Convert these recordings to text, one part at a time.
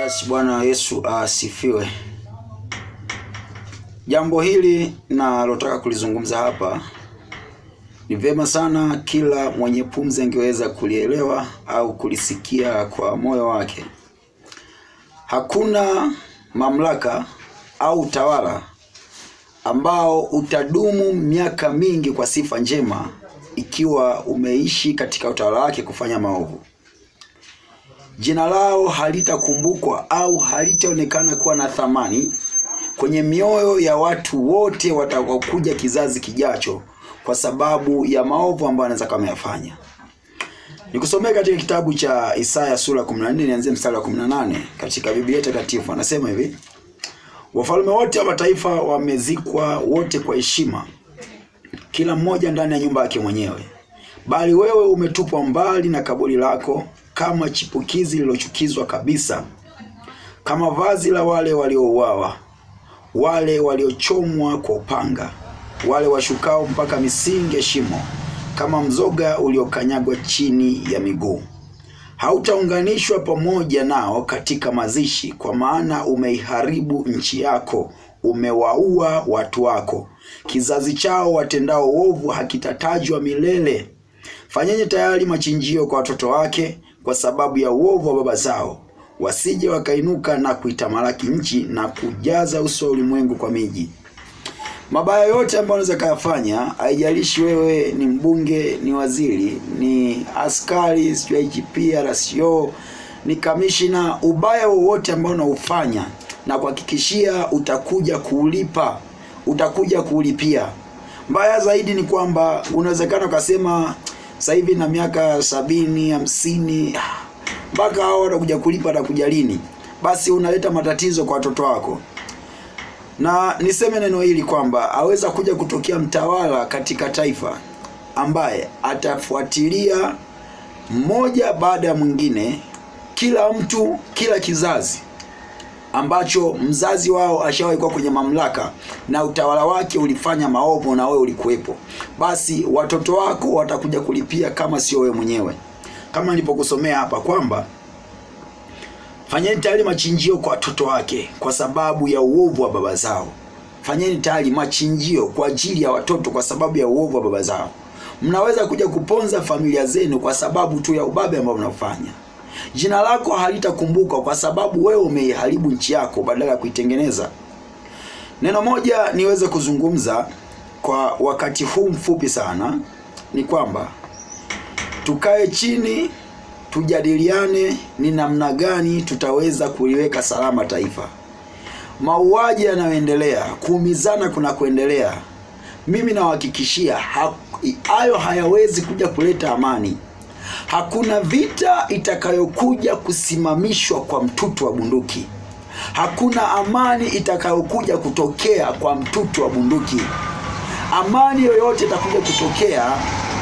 Yes, Bwana Yesu asifiwe. Jambo hili nalotaka kulizungumza hapa ni vyema sana kila mwenye pumzi angeweza kulielewa au kulisikia kwa moyo wake. Hakuna mamlaka au utawala ambao utadumu miaka mingi kwa sifa njema ikiwa umeishi katika utawala wake kufanya maovu. Jina lao halitakumbukwa au halitaonekana kuwa na thamani kwenye mioyo ya watu wote watakaokuja kizazi kijacho kwa sababu ya maovu ambayo anaweza kama yafanya. Nikusomea katika kitabu cha Isaya sura 14 nianze mstari wa 18 katika Biblia Takatifu. Anasema hivi: wafalme wote wa mataifa wamezikwa wote kwa heshima, kila mmoja ndani ya nyumba yake mwenyewe. Bali wewe umetupwa mbali na kaburi lako kama chipukizi lililochukizwa kabisa, kama vazi la wale waliouawa, wale waliochomwa kwa upanga, wale washukao mpaka misingi ya shimo, kama mzoga uliokanyagwa chini ya miguu. Hautaunganishwa pamoja nao katika mazishi, kwa maana umeiharibu nchi yako, umewaua watu wako. Kizazi chao watendao uovu hakitatajwa milele. Fanyeni tayari machinjio kwa watoto wake kwa sababu ya uovu wa baba zao, wasije wakainuka na kuitamalaki nchi na kujaza uso wa ulimwengu kwa miji. Mabaya yote ambayo unaweza kuyafanya, haijalishi wewe ni mbunge, ni waziri, ni askari, IGP, RCO, ni kamishina, ubaya wowote ambao unaufanya na kuhakikishia utakuja kuulipa, utakuja kuulipia. Mbaya zaidi ni kwamba unawezekana ukasema sasa hivi na miaka 70, 50, mpaka hao watakuja kulipa na kuja lini? Basi unaleta matatizo kwa watoto wako. Na niseme neno hili kwamba aweza kuja kutokea mtawala katika taifa ambaye atafuatilia mmoja baada ya mwingine, kila mtu, kila kizazi ambacho mzazi wao ashawahi kuwa kwenye mamlaka na utawala wake ulifanya maovu na wewe ulikuwepo. Basi watoto wako watakuja kulipia kama sio wewe mwenyewe. Kama nilipokusomea hapa kwamba fanyeni tayari machinjio kwa watoto wake kwa sababu ya uovu wa baba zao. Fanyeni tayari machinjio kwa ajili ya watoto kwa sababu ya uovu wa baba zao. Mnaweza kuja kuponza familia zenu kwa sababu tu ya ubabe ambao mnafanya. Jina lako halitakumbuka kwa sababu wewe umeiharibu nchi yako badala ya kuitengeneza. Neno moja niweze kuzungumza kwa wakati huu mfupi sana ni kwamba tukae chini, tujadiliane ni namna gani tutaweza kuliweka salama taifa. Mauaji yanayoendelea, kuumizana kuna kuendelea, mimi nawahakikishia hayo hayawezi kuja kuleta amani. Hakuna vita itakayokuja kusimamishwa kwa mtutu wa bunduki. Hakuna amani itakayokuja kutokea kwa mtutu wa bunduki. Amani yoyote itakuja kutokea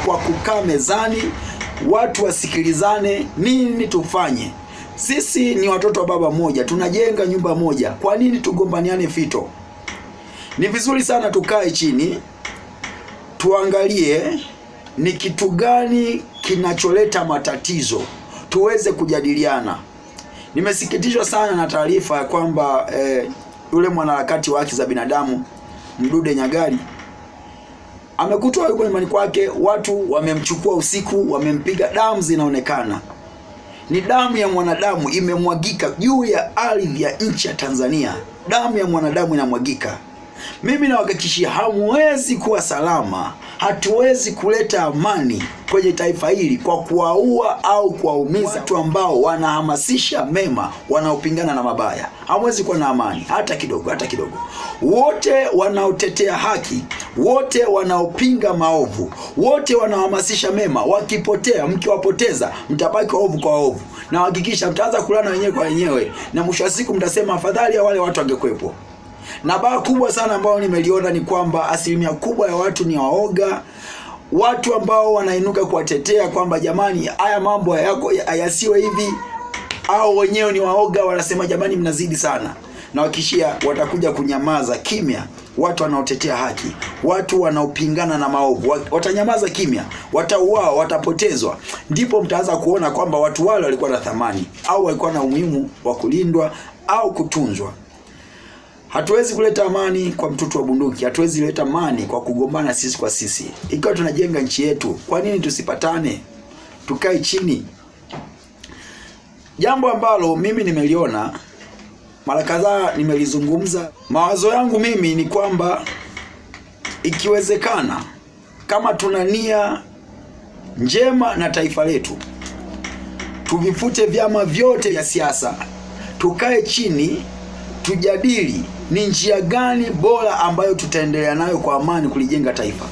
kwa kukaa mezani, watu wasikilizane nini tufanye. Sisi ni watoto wa baba mmoja, tunajenga nyumba moja. Kwa nini tugombaniane fito? Ni vizuri sana tukae chini, tuangalie ni kitu gani kinacholeta matatizo, tuweze kujadiliana. Nimesikitishwa sana na taarifa ya kwamba yule mwanaharakati wa haki za binadamu Mdude Nyagali amekutwa yuko nyumbani kwake, watu wamemchukua usiku, wamempiga, damu zinaonekana. Ni damu ya mwanadamu imemwagika juu ya ardhi ya nchi ya Tanzania. Damu ya mwanadamu inamwagika. Mimi nawahakikishia hamwezi kuwa salama, hatuwezi kuleta amani kwenye taifa hili kwa kuwaua au kuwaumiza watu ambao wanahamasisha mema, wanaopingana na mabaya. Hamwezi kuwa na amani hata kidogo, hata kidogo. Wote wanaotetea haki, wote wanaopinga maovu, wote wanahamasisha mema, wakipotea, mkiwapoteza mtabaki waovu kwa waovu. Na hakikisha mtaanza kulana wenyewe kwa wenyewe, na mwisho wa siku mtasema afadhali ya wale watu wangekuepo. Na baa kubwa sana ambao nimeliona ni kwamba asilimia kubwa ya watu ni waoga. Watu ambao wanainuka kuwatetea kwamba jamani haya mambo yako hayasiwe hivi, au wenyewe ni waoga, wanasema jamani mnazidi sana. Na wakishia watakuja kunyamaza kimya watu wanaotetea haki, watu wanaopingana na maovu watanyamaza kimya, watauawa, watapotezwa, ndipo mtaanza kuona kwamba watu wale walikuwa na thamani au walikuwa na umuhimu wa kulindwa au kutunzwa. Hatuwezi kuleta amani kwa mtutu wa bunduki, hatuwezi kuleta amani kwa kugombana sisi kwa sisi. Ikiwa tunajenga nchi yetu, kwa nini tusipatane? Tukae chini. Jambo ambalo mimi nimeliona mara kadhaa, nimelizungumza. Mawazo yangu mimi ni kwamba ikiwezekana, kama tuna nia njema na taifa letu, tuvifute vyama vyote vya siasa, tukae chini, tujadili ni njia gani bora ambayo tutaendelea nayo kwa amani kulijenga taifa.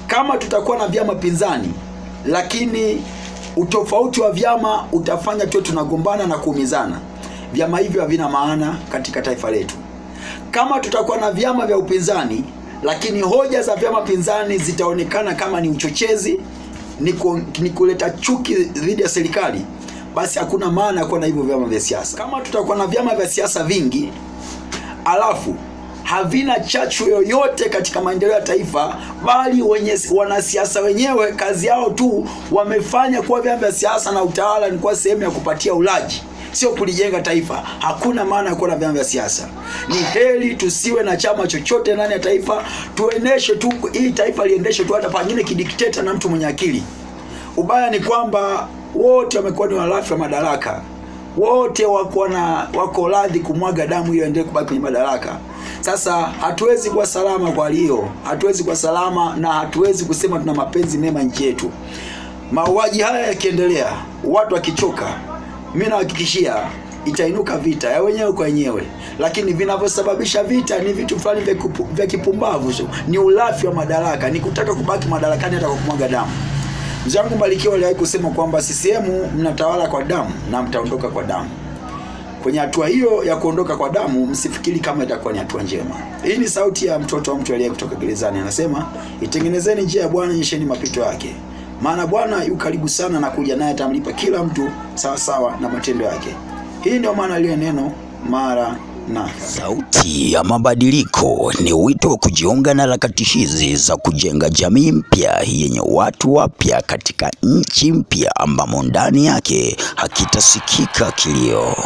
Kama tutakuwa na vyama pinzani, lakini utofauti wa vyama utafanya tu tunagombana na kuumizana, vyama hivyo havina maana katika taifa letu. Kama tutakuwa na vyama vya upinzani, lakini hoja za vyama pinzani zitaonekana kama ni uchochezi, ni kuleta chuki dhidi ya serikali, basi hakuna maana ya kuwa na hivyo vyama vya siasa. Kama tutakuwa na vyama vya siasa vingi, alafu havina chachu yoyote katika maendeleo ya taifa, bali wanasiasa wenyewe kazi yao tu wamefanya kuwa vyama vya siasa na utawala ni kwa sehemu ya kupatia ulaji, sio kulijenga taifa, hakuna maana ya kuwa na vyama vya siasa. Ni heri tusiwe na chama chochote ndani ya taifa, tuendeshe tu hii taifa, liendeshe tu hata pengine kidikteta na mtu mwenye akili. Ubaya ni kwamba wote wamekuwa ni walafi wa madaraka, wote wako radhi kumwaga damu ili waendelee kubaki kwenye madaraka. Sasa hatuwezi kuwa salama kwa hiyo, hatuwezi kuwa salama na hatuwezi kusema tuna mapenzi mema nchi yetu. Mauaji haya yakiendelea, watu wakichoka, mimi nahakikishia itainuka vita ya wenyewe kwa wenyewe. Lakini vinavyosababisha vita ni vitu fulani vya kipumbavu, ni ulafi wa madaraka, ni kutaka kubaki madarakani hata kwa kumwaga damu. Mzee wangu Mbarikiwa aliwahi kusema kwamba CCM mnatawala kwa damu na mtaondoka kwa damu. Kwenye hatua hiyo ya kuondoka kwa damu, msifikiri kama itakuwa ni hatua njema. Hii ni sauti ya mtoto wa mtu aliye kutoka gerezani, anasema, itengenezeni njia ya Bwana, nyesheni mapito yake. Maana Bwana yu karibu sana na kuja, naye atamlipa kila mtu sawa sawa na matendo yake. Hii ndio maana ile neno mara na sauti ya mabadiliko ni wito wa kujiunga na harakati hizi za kujenga jamii mpya yenye watu wapya katika nchi mpya ambamo ndani yake hakitasikika kilio.